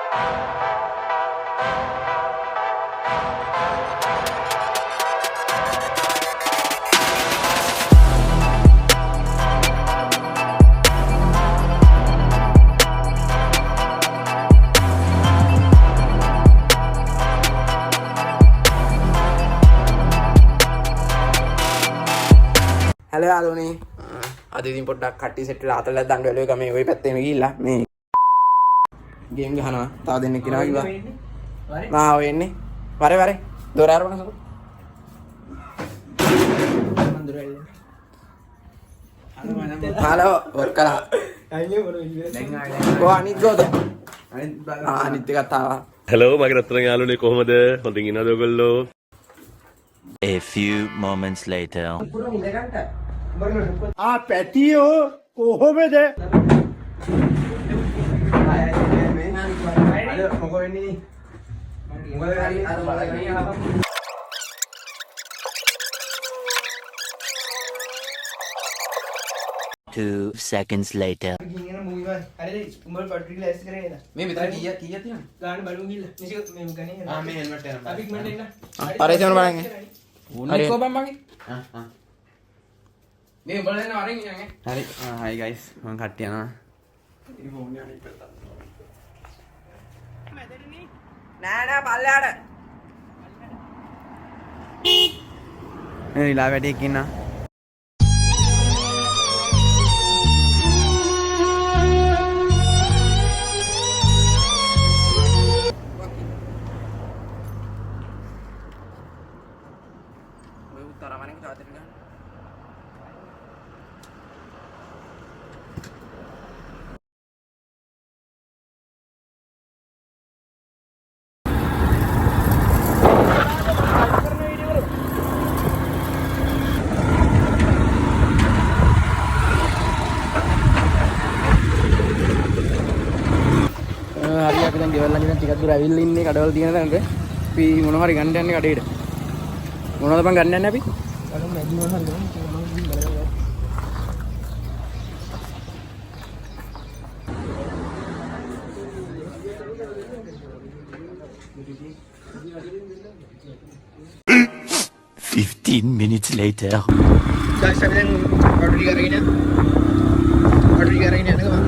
Halo යාළුවනේ. අද ඉතින් පොඩ්ඩක් කට්ටිය සෙට් වෙලා අතලක් දාන්න බැලුවේ ගමේ ওই පැත්තේම ගිහිල්ලා මේ ගේම් ගහනවා. තව දෙන්නෙක් ඉනවා කිව්වා. මා ඔය එන්නේ. වරේ වරේ. දොර අරපනසකෝ. මන් දොර ඇල්ලේ. හලෝ වර්කලා. අයිනේ මොන විදියට. දැන් ආවේ. කො අනිත් ගෝද? අනිත් එකත් ආවා. හලෝ මගේ රත්තරන් යාළුවනේ කොහමද? හොඳින් ඉන්නවද ඔයගොල්ලෝ? A few moments later. පැටියෝ කොහොමද? මොකෝ වෙන්නේ? මොකද හරි අර බලගෙන ආවම 2 seconds later. මේ විතර කීයක් තියෙනවද? ගාන බලමු ගිහලා. මේක මේ ගණේ. මේ හෙල්මට් එක. අපි ඉක්මනට එන්න. පරිස්සමෙන් බලන්න. හරි කොබම් මගේ. මේ උඹලා දෙන වරෙන් ඉන්නේ. හරි හයි ගයිස් මම කට්ටිය යනවා නෑ නෑ පල්ලෙහාට. මේ විලා වැඩේක ඉන්නා ඔය උත්තරමනේ තාත්තට ගන්න. හරි අපි දැන් ගෙවල් ළඟ ඉඳන් ටිකක් දුර ඇවිල්ලා ඉන්නේ කඩවල තියෙන තැනට. අපි මොනවා හරි ගන්න යන්නේ කඩේට. මොනවද බං ගන්න යන්නේ අපි? බලමු මැගි මොනවා හරි ගන්න. $15 minutes later. දැන් අපි දැන් ඔඩර් කරගෙන යනවා.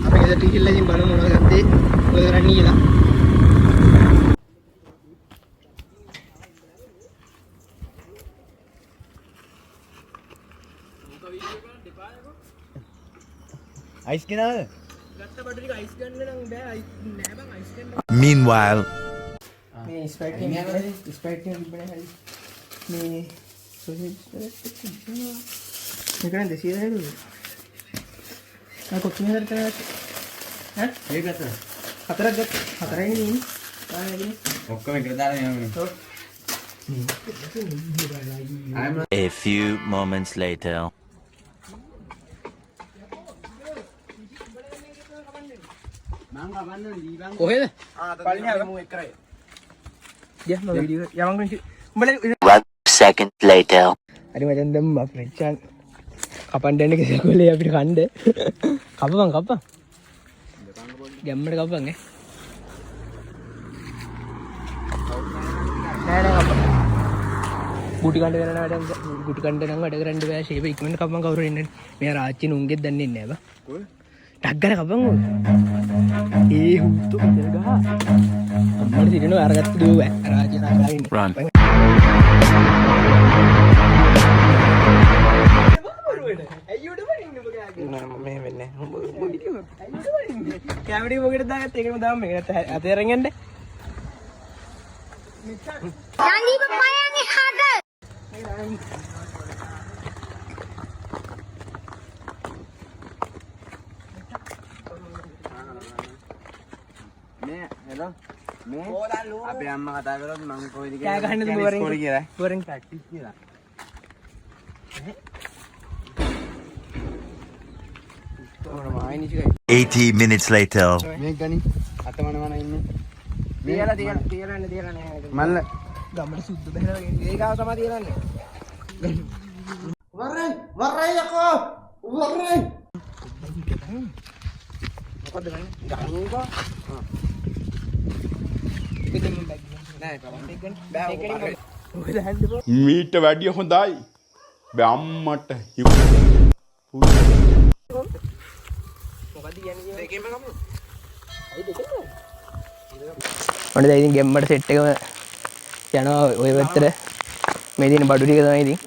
අපි ගෙදරට ගිහිල්ලා ඉතින් බලමු මොනවද ගත්තේ. මොකද කරන්නේ කියලා. අයිස් ගෙනාවද? ගත්ත බඩු ටික අයිස් ගන්න නම් බෑ. අයිස් නෑ බං අයිස් ගන්න. Meanwhile. මේ ස්ප්‍රයිට් එක තිබ්බනේ හරි. මේ සොසේජ් මේක නේද 200 නේද? ආ කොච්චර හරි කරා ඈ මේ පැත්ත හතරක් ගත්ත හතරයි නේ ආයෙත් ඔක්කොම එකට දාලා යනවා A few moments later. කොහෙද? පල්ලෙහාට මම එක් කරේ. යා මම වීඩියෝ යවන්න උඹලා 1 second later. හරි මචං දැන් අප්‍රේචන් කපන් දෙන්න කෙසෙල්ලේ අපිට කණ්ඩ කපපන් කපපන් ගැම්මට කපපන් ඈ නෑ නෑ කපපන් ගුටි කණ්ඩ කරන වැඩ ගුටි කණ්ඩ නම් වැඩ කරන්න බෑ ෂේප් ඉක්මනට කපපන් කවුරු ඉන්නේ මෙයා රාච්චි නුන්ගෙත් දන්නේ නැහැ බා කොහෙ ටක් ගාලා කපපන් ඕ ඒ හුතු දෙල් ගහ අම්මට සිටිනවා අරගත්ත දුව රාජ්‍ය නාගලා ඉන්නේ Run. මේ වෙන්නේ. කැමරේ මොකටද දාගත්තේ ඒකම දාන්න මේකට අතේ අරන් යන්න Jangan bermain hada. මේ හෙලෝ මේ අපේ අම්මා කතා කරොත් මම කොයිද කෑ ගහන්නද බෝරින් කියලා බෝරින් ප්‍රැක්ටිස් කියලා 80 minutes later. මේ ගනි අතමනවන ඉන්නේ තියලා නෑ මල්ල ගමට සුද්ධ බහලා වගේ ඒකාව තමයි තියලන්නේ වරේ යකෝ වරේ මොකද ගන්නේ ගන්නකෝ මීට වැඩිය හොඳයි බැම්මට ඔන්න දැන් ඉතින් ගෙම්මට සෙට් එකම යනවා ඔය පැත්තට මේ දින බඩු ටික තමයි ඉතින්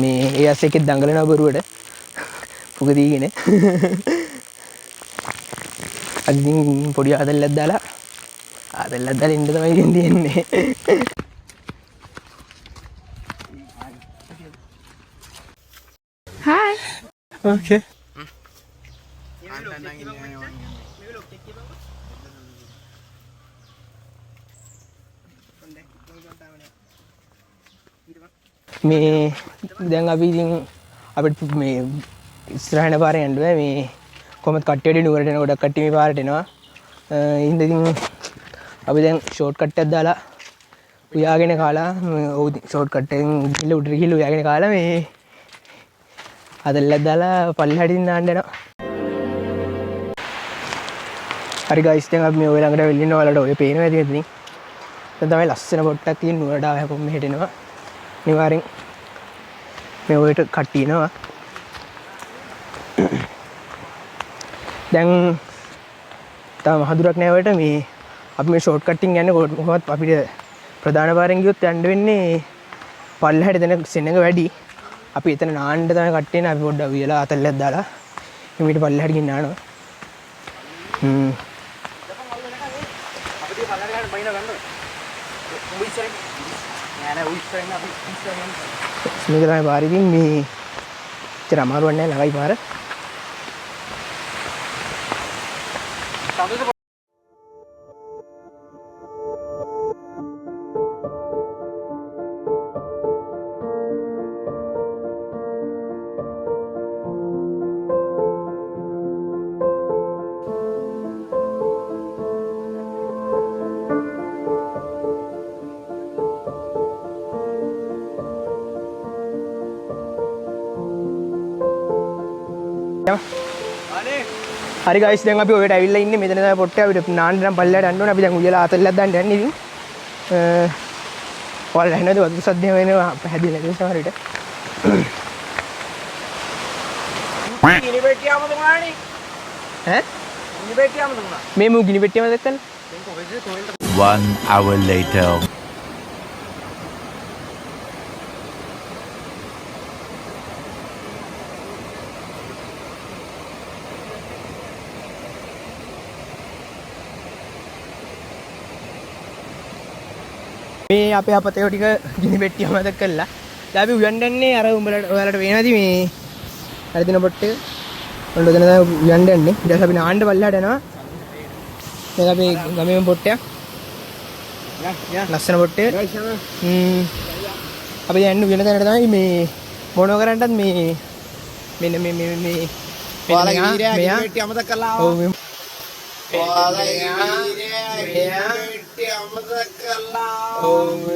මේ ඒ ඇස් එකේ දඟලනවා බරුවට පුක දීගෙන අද ඉතින් පොඩි ආදල්ලක් දාලා ඉන්න තමයි ඉතින් තියෙන්නේ Hi. ඕකේ මේ දැන් අපි ඉතින් අපිට මේ ඉස්සරහන පාරේ යන්න බෑ මේ කොහොමද කට්ටියට නුවරට එන ගොඩක් කට්ටිය මේ පාරට එනවා ඉතින් අපි දැන් ෂෝට් කට් එකක් දාලා උයාගෙන කාලා ඔව් ෂෝට් කට් එකෙන් ගිහලා උඩට ගිහලා උයාගෙන කාලා මේ අදල්ලක් දාලා පල්ලෙහාට ඉන්න දාන්න යනවා හරි ගයිස් දැන් අපි මේ ඔය ළඟට වෙලා ඉන්නවා ඔයාලට ඔය පේනවා ඉතින් දැන් තමයි ලස්සන පොට්ටක් තියෙන නුවරට ආව හැම මෙහෙට එනවා අනිවාර්යෙන් මේ ඔයට කට්ටිය එනවා දැන් තාම හදුරක් නෑ ඔයට මේ අපි මේ ෂෝට් කට්ටින් යන්නේ කොහොමද අපිට ප්‍රධාන පාරෙන් ගියොත් යන්න වෙන්නේ පල්ලෙහාට දෙන සෙනඟ වැඩි අපි එතන නාන්න තමයි කට්ටිය නේ අපි පොඩ්ඩක් වියලා අතල්ලක් දාලා ඊට පල්ලෙහාට ගිහින් නානවා මේක තමයි පාර ඉතින් මේ ඉතර අමාරුවක් නෑ ළඟයි පාර හරි ගයිස් දැන් අපි ඔයට ඇවිල්ලා ඉන්නේ මෙතන තමයි පොට්ටේ අපිට නාන්න නම් පල්ලයට යන්න ඕනේ අපි දැන් උයලා අතල්ලක් දාන්න යන්නේ ඉතින් ඔයාලා ඇහෙනවද වතු සද්ද වෙනවා හැදිලා නැති සමහර විට ගිනි පෙට්ටියම දුන්නානේ ඈ ගිනි පෙට්ටියම දුන්නා මේ මු ගිනි පෙට්ටියම දැක්කද 1 hour later. මේ අපේ අපතේ ටික ගිනි පෙට්ටිය මතක් කළා. දැන් අපි උයන් යන්නේ අර උඹලට ඔයාලට පේනවාද මේ අර දින පොට්ටේ. ඔන්න ඔතන තමයි උයන් යන්නේ. ඊට පස්සේ අපි නාන්න පල්ලෙහාට යනවා. මේක අපේ ගමේම පොට්ටයක්. ලස්සන පොට්ටේ. අපි දැන් යන්නේ උයන තැනට තමයි මේ මොනව කරන්නටත් මේ මෙන්න මේ ඔයාලා ගිහිරෑ ගිනි පෙට්ටිය අමතක කළා ඔව් මේ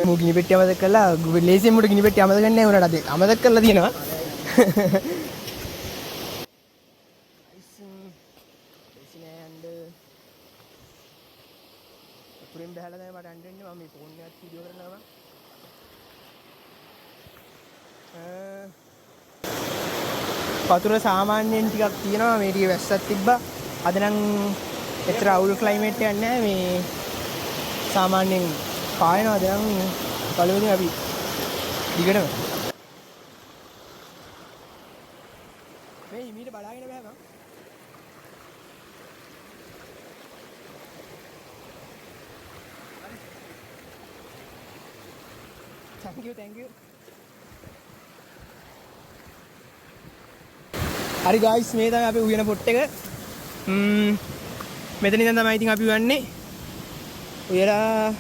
මු ගිනි පෙට්ටිය අමතක කළා ලේසියෙන් මුට ගිනි පෙට්ටිය අමතක නැහැ උනට අද අමතක කරලා තියෙනවා පුරින් බහලා තමයි මට අඬන්නේ මම මේ ෆෝන් එකත් වීඩියෝ කරනවා වතුර සාමාන්‍යයෙන් ටිකක් තියෙනවා මේ ටික වැස්සක් තිබ්බා අද නම් එතර අවුල් ක්ලයිමේට් එකක් නැහැ මේ සාමාන්‍යයෙන් පායනවා දැන් පළවෙනි අපි දිගටම මේ හිමීට බලාගෙන බෑ මම thank you හරි ගයිස් මේ තමයි අපි උයන පොට් එක මෙතන ඉඳන් තමයි ඉතින් අපි යන්නේ උයලා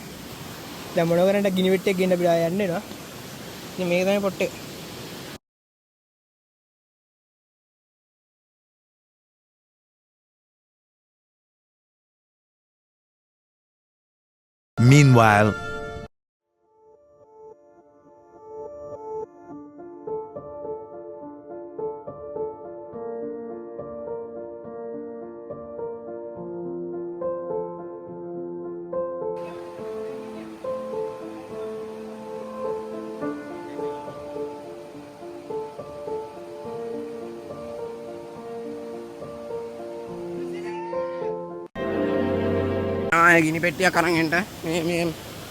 දැන් මොන කරන්නට ගිනි පෙට්ටියක් ගෙන්න අපිට ආය යන්න වෙනවා ඉතින් මේක තමයි පොට් එක Meanwhile, ආයෙ ගිනි පෙට්ටියක් අරන් එන්න. මේ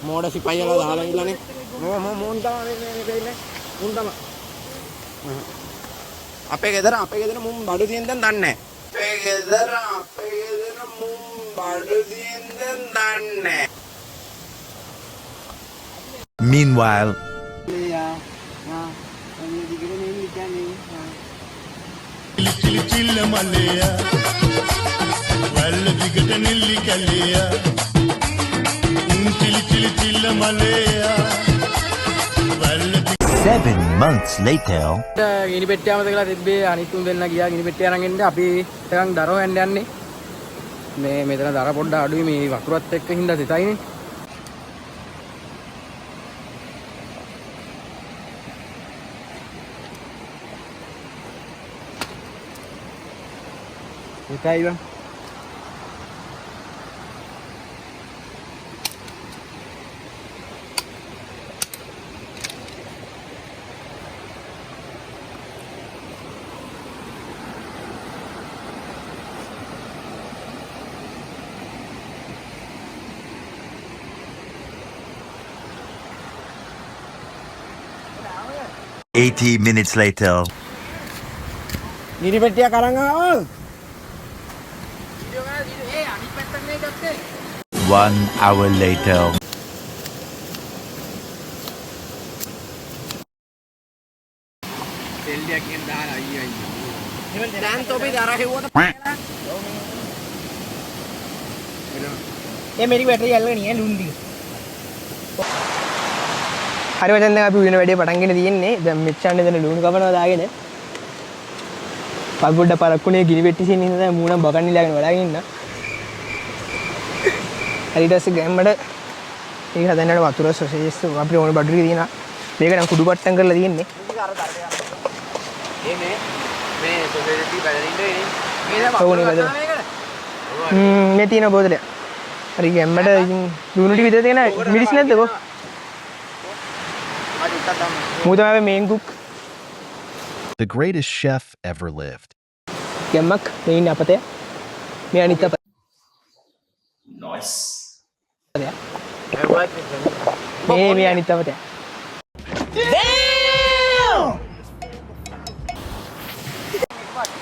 මෝඩ සිපයියලා දාලා ඉන්නනේ. මෝන් තමයි මුන් තමයි. අපේ ගෙදර මුන් බඩු තියෙන දැන් දන්නේ නැහැ. අපේ ගෙදර මුන් බඩු තියෙන දැන් දන්නේ නැහැ. Meanwhile, seven months later. ගිනි පෙට්ටිය අමතක කරලා තිබ්බේ අනිත් උන් දෙන්න ගියා ගිනි පෙට්ටිය අරන් එන්න අපි ටිකක් දරව යන්න යන්නේ මේ මෙතන දර පොඩ්ඩ අඩුයි මේ වතුරත් එක්ක හින්දා සිතයිනේ ඒකයි බං $80 minutes later. ගිනි පෙට්ටියක් අරන් ආවා. 1 hour later. දැන් තොපි දර හෙව්වට ඒ මෙරි බැටරි අල්ලගෙන නිය ලුන්දි හරි වචන් දැන් අපි වෙන වැඩේ පටන් ගෙන තියෙන්නේ දැන් මෙච්චාන්නේ දැන් ලුණු කපනවා දාගෙන පල්පොඩ්ඩ පරක්කුණේ ගිනි පෙට්ටි සීන් ඉන්න දැන් මූණක් බකන් නිලාගෙන වඩාගෙන ඉන්න හරි ඊට පස්සේ ගැම්මඩ ඒක හදන්නට වතුර සොසේජස් අපිට ඕන බඩු ටික තියෙනවා මේක නම් කුඩු පට්ටම් කරලා තියෙන්නේ මේ සොසයිටි බැලරින්නේ මේ තියෙන බෝතලයක් හරි ගැම්මඩ ලුණු ටික විතර තියෙන මිරිස් නැද්ද කො මුදා main cook The greatest chef ever lived. ගැම්මක් මේ ඉන්නේ අපතේ මේ අනිත් අපතේ මේ අනිත් අපතේ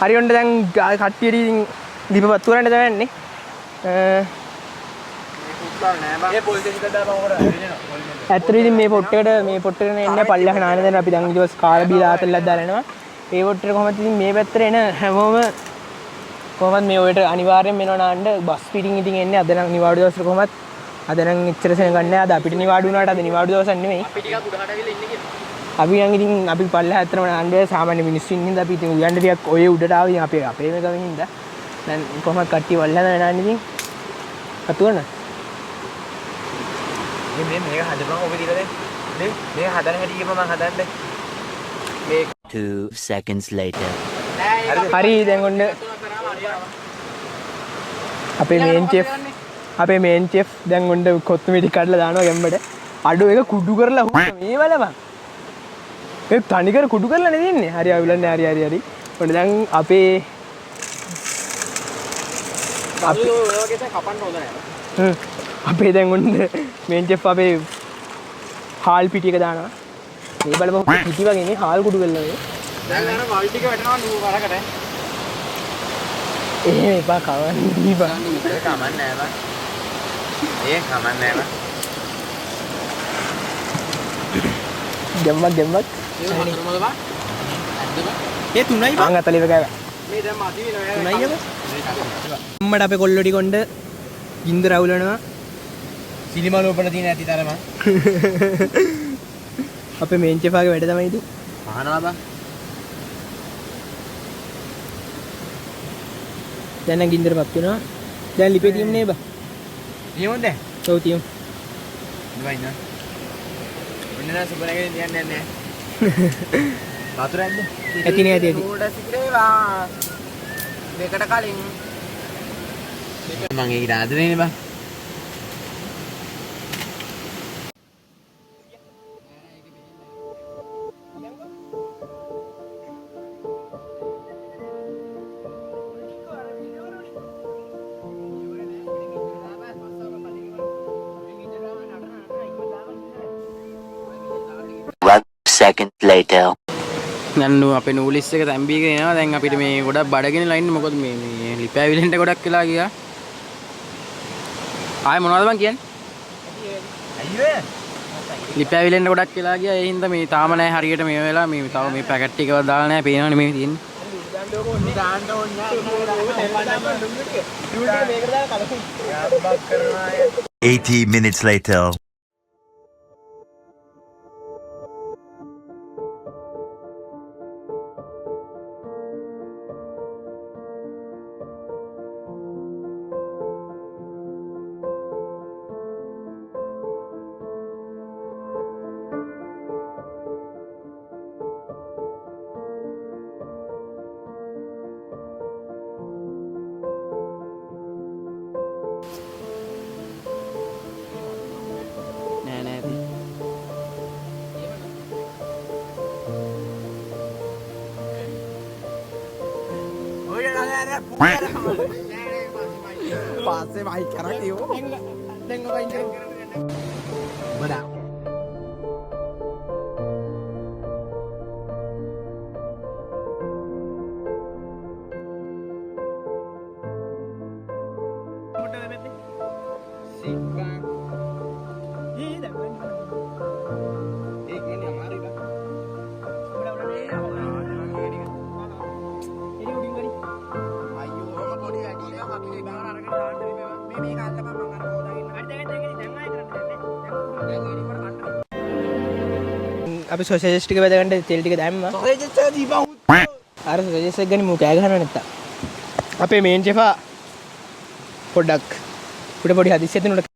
හරි ඔන්න දැන් කට්ටියට ඉතින් දීපපත් වරන්න තමයි යන්නේ ඇත්තට ඉතින් මේ පොට් එකට එන්නේ පල්ලෙහා නාන දැන් අපි දැන් ඊට පස්සේ කාලා බීලා ආතල්ලක් දාලා එනවා ඒ පොට් එක කොහොමද ඉතින් මේ පැත්තට එන හැමෝම කොහොමද මේ ඔයට අනිවාර්යෙන් මෙනවා නාන්න බස් පිටින් ඉතින් එන්නේ අද නම් නිවාඩු දවසට කොහොමද අද නම් එච්චර සෙනග නැහැ අද අපිට නිවාඩු වුණාට අද නිවාඩු දවසක් නෙමෙයි අපි ටිකක් උඩහට ඇවිල්ලා ඉන්නේ කියලා අපි නම් ඉතින් අපි පල්ලෙහා ඇත්තටම නාන්නේ සාමාන්‍ය මිනිස්සු ඉන්න හින්දා අපි ඉතින් උයන්න ටිකක් ඔය උඩට ආවා ඉතින් අපේ මේකම හින්දා දැන් කොහොමද කට්ටිය පල්ලෙහා නාන්නේ ඉතින් අතුවන මේක හදපන් ඔබ දිලා දැන් මේක හදන හැටි කියපන් මම හදන්නේ 2 seconds later. හරි දැන් ඔන්න අපේ මේන් චෙෆ් දැන් ඔන්න කොත්තුමිටි කඩලා දානවා ගැම්බට අඩෝ එක කුඩු කරලා මේ බලපන් ඒ තනිකර කුඩු කරලා නේ තියන්නේ හරි අවුලන්නේ හරි ඔන්න දැන් අපේ අපේ දැන් ඔන්න මේන් චෙෆ් අපේ හාල් පිටි එක දානවා මේ බලපන් පිටි වගේ නේ හාල් කුඩු කරලා නේ දැන් අර වල් ටික වැටෙනවා නූ වරකට එහෙම එපා කවන්නේ දීපන් ඒක කමන්නේ නැහැ බං ඒක කමන්නේ නැහැ ගැම්මක් ඒ හතරමද බා ඇද්ද බා ඒ තුනයි බං අතලෙව ගාව මේ දැන් මදි වෙනවා තුනයි යක අම්මට අපේ කොල්ලෝ ටික කොණ්ඩ ගින්දර අවුලනවා සිනිමා ලෝපන තියෙන ඇති තරම අපේ මේන් චෙෆාගේ වැඩ තමයි ඉතින් අහනවා බා දැන් නම් ගින්දරපත් වෙනවා දැන් ලිපේ තියන්නේ බා නියොන්ද ඔව් තියමු දුවයිද ඔන්න නම් සුපර් එකෙන් තියන්නේ නැහැ වතුර ඇද්ද ඇති උඩ සිගරේවා දෙකට කලින් මම ඒක ආදරේනේ බා seconds later. දැන් අපේ නූලිස් එක තැම්බීගෙන එනවා. දැන් අපිට මේ ගොඩක් බඩගෙන ලයින් මොකද මේ ලිපෑවිලෙන්ට ගොඩක් වෙලා ගියා. ආයෙ මොනවද බං කියන්නේ? ලිපෑවිලෙන්ට ගොඩක් වෙලා ගියා. ඒ හින්දා මේ තාම නැහැ හරියට මේ වෙලාව මේ තව මේ පැකට් ටිකවත් දාලා නැහැ. පේනවනේ මේ තියෙන්නේ. 80 minutes later. නෑ නෑ දී. පස්සේ වයි කරකියෝ. දැන් ඔබ ඉන්න. බඩා. අපි සොසේජස් ටික බෙද ගන්න තෙල් ටික දැම්මා. සොසේජස් එක දීපන්. අර සොසේජස් එක ගනි මු කෑ ගහනවා නැත්තා. අපේ මේන් චෙෆා පොඩ්ඩක් පොඩි හදිස්සියෙන් උඩ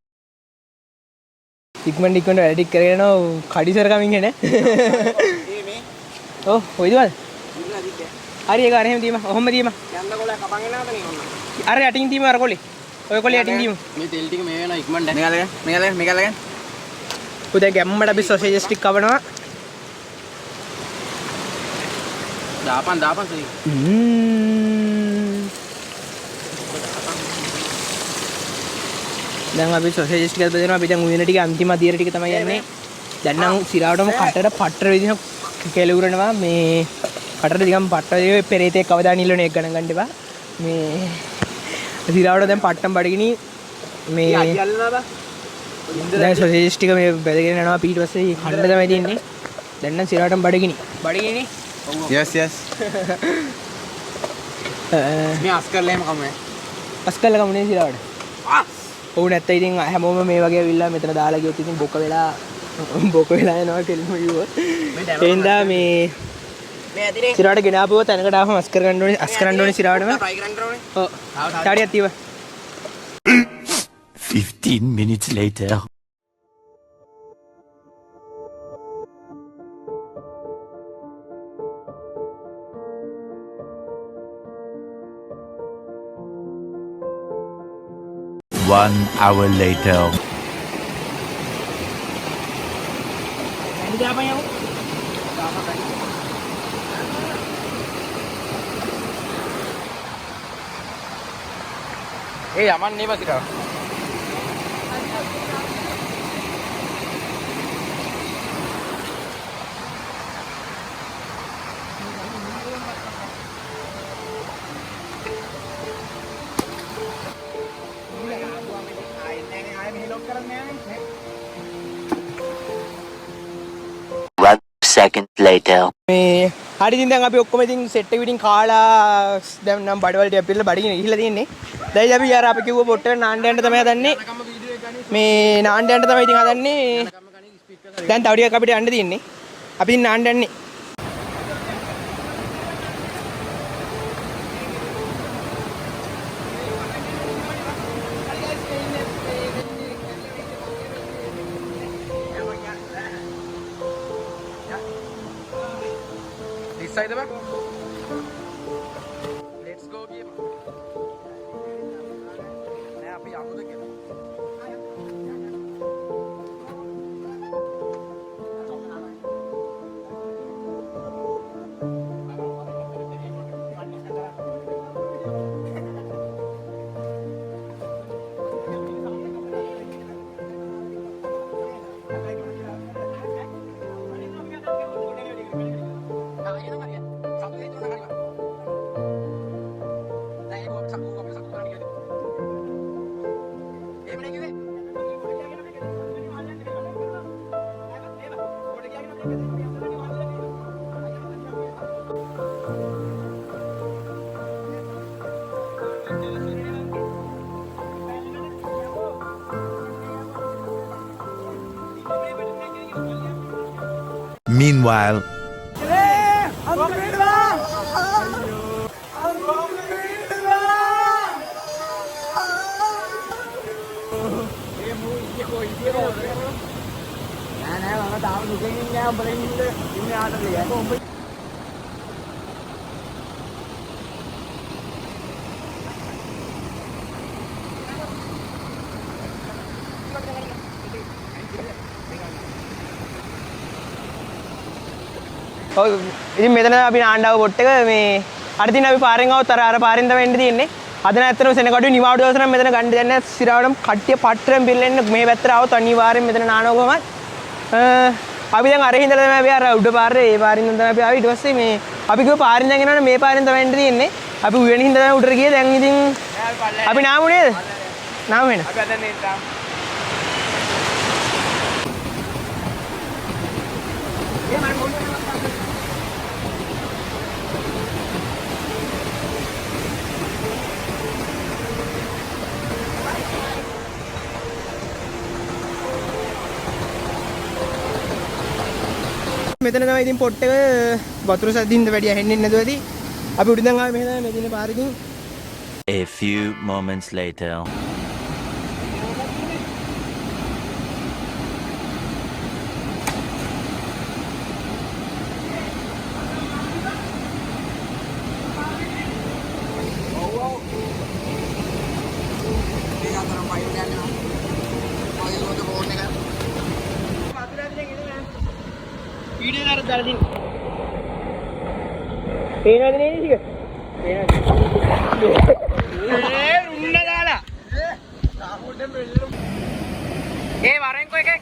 ඉක්මනට වැඩ ටික කරගෙන කඩිසර කමින් එනේ. මේ ඔව් ඔයද වල? හරි ඒක අර එහෙම දීම. ඔහොම දීම. යන්න කොල කපන් එනවද නේ ඔන්න. අර යටින් දීම අර කොලේ. ඔය කොලේ යටින් දීම. මේ තෙල් ටික මේ වෙනවා ඉක්මනට. මේකලගෙන. උදේ ගැම්මට අපි සොසේජස් ටික කවනවා. දාපන් සරි. දැන් අපි සොසේජස් ටික බෙදෙනවා. අපි දැන් උයන ටික අන්තිම අදියර ටික තමයි යන්නේ. දැන් නම් සිරාවටම කටට පට්ටර විදිහ කෙලුරනවා. මේ කටට දිගම් පට්ටර පෙරේතේ කවදා නිල්ලන එක ගණන් ගන්න එපා. මේ සිරාවට දැන් පට්ටම් බඩගිනි මේ දැන් සොසේජස් ටික මේ බෙදගෙන යනවා. ඊට පස්සේ කන්න තමයි තියෙන්නේ. දැන් නම් සිරාවටම බඩගිනි. Yes. මේ අස්කර්ලා එහෙම කමන්නේ. අස්කල්ලා කමුනේ සිරාවට. ඔව් නැත්නම් ඉතින් හැමෝම මේ වගේ ඇවිල්ලා මෙතන දාලා ගියොත් ඉතින් බොක වෙලා යනවා කෙලින්ම කිව්වොත්. ඒ හින්දා මේ ඇදිනේ සිරාවට ගෙන ආපුව තැනකට ආවම අස් කරන්න ඕනේ සිරාවටම. ට්‍රයි කරන්න ඕනේ. ඔව්. තාඩියක් තියව. 15 minutes later. One hour later. යමන්නේ බසිරා. One second later. මේ හරි ඉතින් දැන් අපි ඔක්කොම ඉතින් සෙට් එක විදිහින් කාලා දැන් නම් බඩවලට අපිට බඩගින ගිහිල්ලා තියෙන්නේ. දැන් අපි අර අපි කිව්ව පොට්ටේ නාන්න යන්න තමයි හදන්නේ. මේ නාන්න යන්න තමයි ඉතින් හදන්නේ. දැන් තව ටිකක් අපිට යන්න තියෙන්නේ. අපි ඉතින් නාන්න යන්නේ. This side ba? Let's go game. නෑ අපි යමුද කියලා. Meanwhile, ඉතින් මෙතන අපි නාණ්ඩාව පොට් එක මේ අර දින අපි පාරෙන් આવුත් අර පාරෙන් තමයි එන්න තියෙන්නේ. අද නැත්තර සෙනගඩුවේ නිවාඩු දවස නම් මෙතන ගන්න දෙන්නේ නැහැ. සිරාවටම කට්ටිය පට්ටරෙන් බිල්ලෙන්න මේ පැත්තට આવුත් අනිවාර්යෙන් මෙතන නානවා කොහමද? අපි දැන් අර හින්දලා තමයි අපි අර උඩ පාරේ ඒ පාරින් තමයි අපි ආවේ. ඊට පස්සේ මේ අපි කිව්ව පාරින් දැන් එනවනේ මේ පාරින් තමයි එන්න තියෙන්නේ. අපි උයන හින්දා තමයි උඩට ගියේ. දැන් ඉතින් අපි නාමු නේද? නාමු වෙන. අපි අද නේ තාම. මෙතන තමයි ඉතින් පොට් එක වතුර සද්දින්ද වැඩි ඇහෙන්නේ නැතුව ඇති. අපි උඩින් දැන් ආවේ මෙහෙ තමයි මෙතන පාරකින්. A few moments later. Video එකකට දාලා දින්න. පේනවද නේද ටික? පේනවද? රුන්න දාලා. වරෙන්කෝ එකෙක්.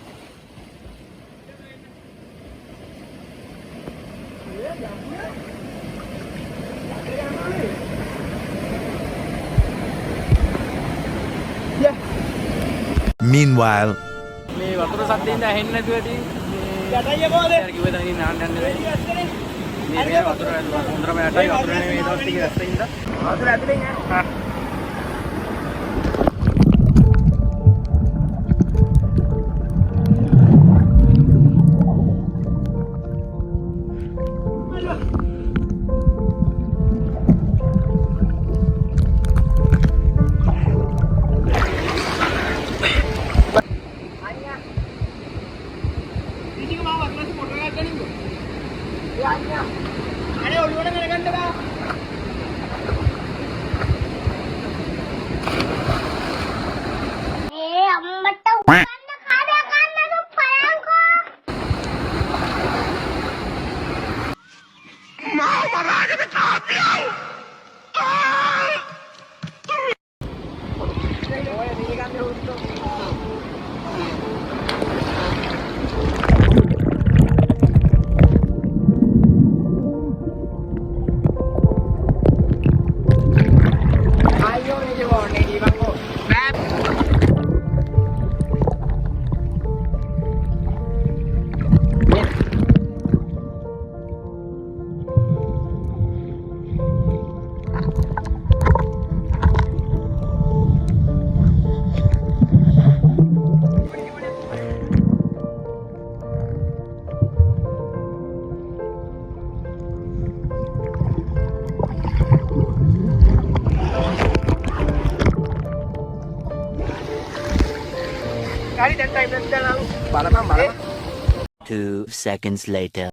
meanwhile, මේ වතුර සද්දෙන්ද ඇහෙන්නේ නැතුව ඇති. යටයිය කොහොමද? කිව්වේ දැන් ඉන්නේ නාන්න යන්නේ. මේ වතුර හොඳටම යටයි වතුර නෙමෙයි දවස් ටික ඇස්සින්ද. වතුර ඇතුලෙන් ඈ. අනේ ඔළුවට කරගන්න බා. අම්මට උගන්න කාර්යය ගන්නද පයන්කෝ. හරි දැන් ටයිම් එක දාලා බලපන්. 2 seconds later.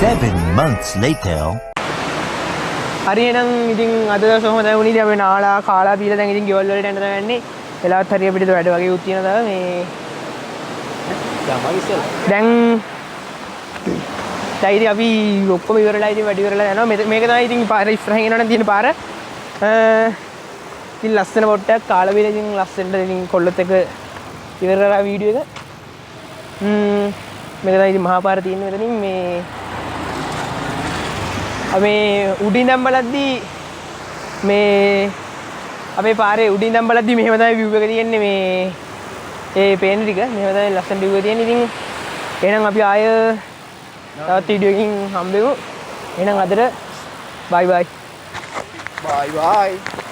7 months later. හරි එහෙනම් ඉතින් අද දවස හොඳයි වුණේ. අපි නාලා කාලා බීලා දැන් ඉතින් ගෙවල් වලට යන්න තමයි යන්නේ. වෙලාවත් හරිය පිටිද වැඩ වගේ උත් තියෙනවා මේ දැන් ඉතින් අපි ඔක්කොම ඉවරලා ඉතින් වැඩි ඉවරලා යනවා. මේක තමයි ඉතින් පාර ඉස්සරහින් යනවනම් තියෙන පාර. ඉතින් ලස්සන පොට්ටක් කාලා බීලා ඉතින් ලස්සනට ඉතින් කොල්ලත් එක ඉවර කරලා වීඩියෝ එක. මේක තමයි ඉතින් මහා පාර තියෙන මෙතනින් මේ අපි උඩින් නම් බලද්දී මේ අපේ පාරේ උඩින් නම් බලද්දී මෙහෙම තමයි view එක තියෙන්නේ මේ ඒ පේන ටික මෙහෙම තමයි ලස්සන view එක තියෙන්නේ. ඉතින් එහෙනම් අපි ආය තවත් වීඩියෝ එකකින් හම්බෙමු. එහෙනම් අදට bye bye. bye bye